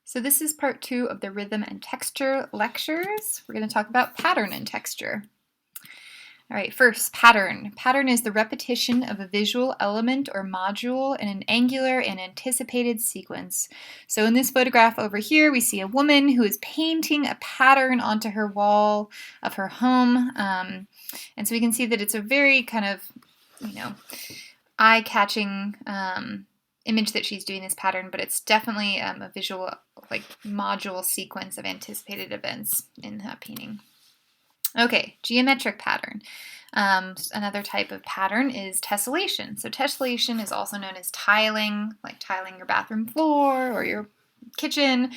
So this is part 2 of the rhythm and texture lectures. We're going to talk about pattern and texture. All right, first, pattern. Pattern is the repetition of a visual element or module in an angular and anticipated sequence. So in this photograph over here, we see a woman who is painting a pattern onto her wall of her home. And so we can see that it's a very kind of, eye-catching image that she's doing this pattern, but it's definitely a visual, like, module sequence of anticipated events in that painting. Okay, geometric pattern. Another type of pattern is tessellation. So tessellation is also known as tiling, like tiling your bathroom floor or your kitchen.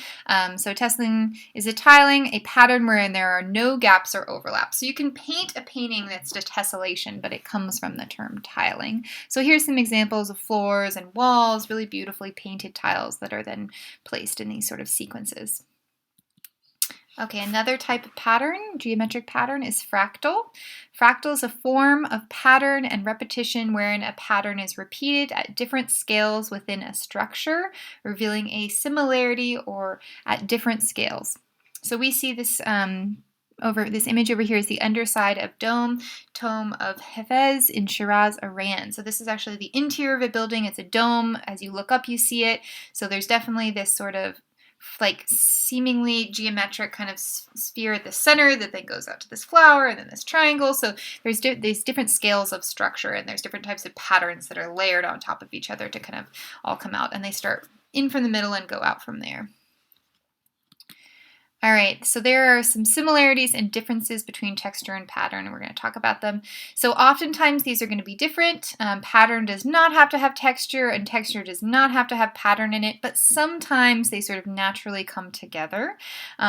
So tesseling is a tiling, a pattern wherein there are no gaps or overlaps. So you can paint a painting that's just tessellation, but it comes from the term tiling. So here's some examples of floors and walls, really beautifully painted tiles that are then placed in these sort of sequences. Okay, another type of pattern, geometric pattern, is fractal. Fractal is a form of pattern and repetition wherein a pattern is repeated at different scales within a structure, revealing a similarity or at different scales. So we see this this image over here is the underside of Tomb of Hafez in Shiraz, Iran. So this is actually the interior of a building. It's a dome. As you look up, you see it. So there's definitely this sort of like seemingly geometric kind of sphere at the center that then goes out to this flower and then this triangle. So there's these different scales of structure, and there's different types of patterns that are layered on top of each other to kind of all come out, and they start in from the middle and go out from there. All right, so there are some similarities and differences between texture and pattern, and we're going to talk about them. So oftentimes these are going to be different. Pattern does not have to have texture, and texture does not have to have pattern in it, but sometimes they sort of naturally come together.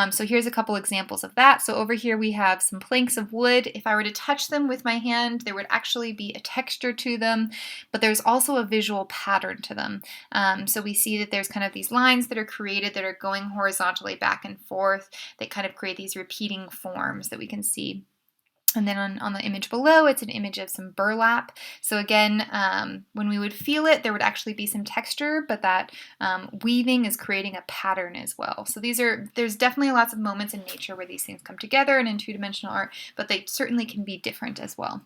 So here's a couple examples of that. So over here we have some planks of wood. If I were to touch them with my hand, there would actually be a texture to them, but there's also a visual pattern to them. So we see that there's kind of these lines that are created that are going horizontally back and forth. They kind of create these repeating forms that we can see. And then on the image below, it's an image of some burlap. So again, when we would feel it, there would actually be some texture, but that weaving is creating a pattern as well. So there's definitely lots of moments in nature where these things come together and in two-dimensional art, but they certainly can be different as well.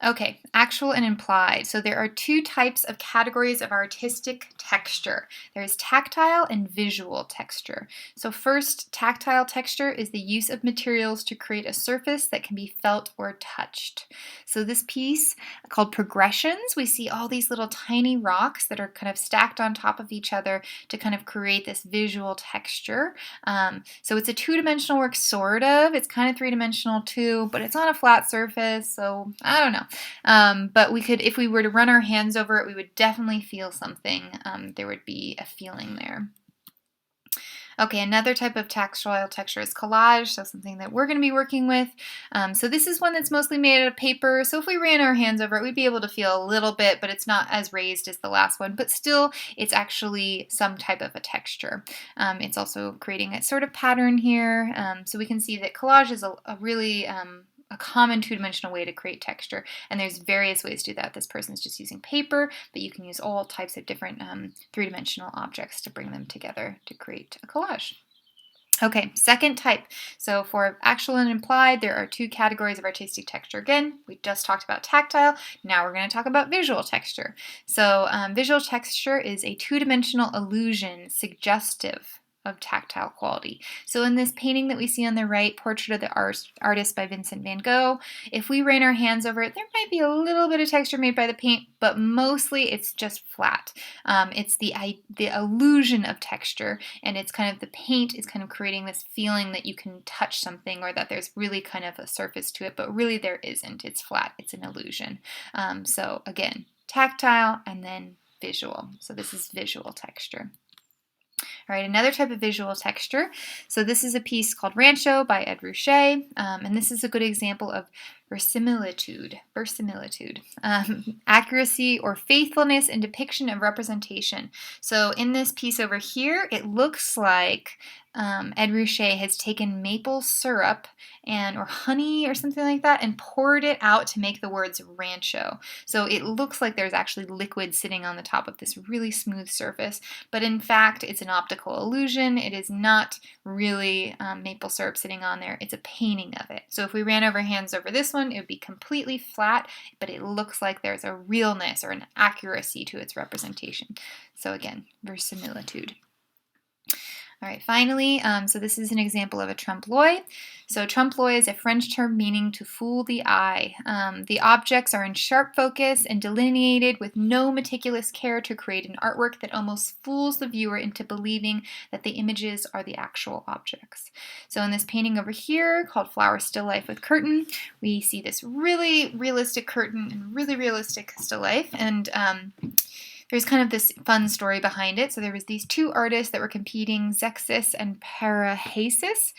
Okay, actual and implied. So there are two types of categories of artistic texture. There is tactile and visual texture. So first, tactile texture is the use of materials to create a surface that can be felt or touched. So this piece called progressions, we see all these little tiny rocks that are kind of stacked on top of each other to kind of create this visual texture. So it's a two-dimensional work, sort of. It's kind of three-dimensional too, but it's on a flat surface, so I don't know. But we could, if we were to run our hands over it, we would definitely feel something. There would be a feeling there. Okay, another type of tactile texture is collage, so something that we're going to be working with. So this is one that's mostly made out of paper, so if we ran our hands over it, we'd be able to feel a little bit, but it's not as raised as the last one, but still, it's actually some type of a texture. It's also creating a sort of pattern here, so we can see that collage is a really a common two-dimensional way to create texture, and there's various ways to do that. This person is just using paper, but you can use all types of different three-dimensional objects to bring them together to create a collage. Okay, second type. So for actual and implied, there are two categories of artistic texture. Again, we just talked about tactile. Now we're going to talk about visual texture. So visual texture is a two-dimensional illusion, suggestive of tactile quality. So in this painting that we see on the right, Portrait of the Artist by Vincent van Gogh, if we ran our hands over it, there might be a little bit of texture made by the paint, but mostly it's just flat. It's the illusion of texture, and it's kind of the paint is kind of creating this feeling that you can touch something or that there's really kind of a surface to it, but really there isn't. It's flat. It's an illusion. So again, tactile and then visual. So this is visual texture. All right, another type of visual texture. So this is a piece called Rancho by Ed Ruscha, and this is a good example of Verisimilitude. Accuracy or faithfulness in depiction of representation. So in this piece over here, it looks like Ed Ruscha has taken maple syrup or honey or something like that and poured it out to make the words rancho. So it looks like there's actually liquid sitting on the top of this really smooth surface, but in fact it's an optical illusion. It is not really maple syrup sitting on there. It's a painting of it. So if we ran our hands over this one, it would be completely flat, but it looks like there's a realness or an accuracy to its representation. So again, verisimilitude. All right, finally, so this is an example of a trompe-l'oeil. So trompe-l'oeil is a French term meaning to fool the eye. The objects are in sharp focus and delineated with no meticulous care to create an artwork that almost fools the viewer into believing that the images are the actual objects. So in this painting over here called Flower Still Life with Curtain, we see this really realistic curtain and really realistic still life. And there's kind of this fun story behind it. So there was these two artists that were competing, Zexis and Parahasis.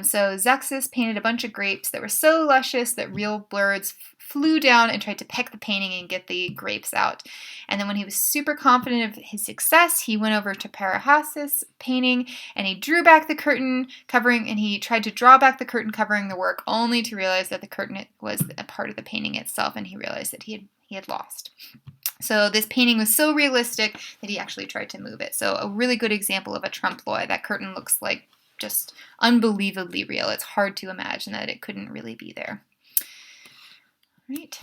So Zexis painted a bunch of grapes that were so luscious that real birds flew down and tried to peck the painting and get the grapes out. And then when he was super confident of his success, he went over to Parahasis' painting and he drew back the curtain covering, and he tried to draw back the curtain covering the work, only to realize that the curtain was a part of the painting itself, and he realized that he had lost. So this painting was so realistic that he actually tried to move it. So a really good example of a trompe-l'oeil. That curtain looks like just unbelievably real. It's hard to imagine that it couldn't really be there. All right.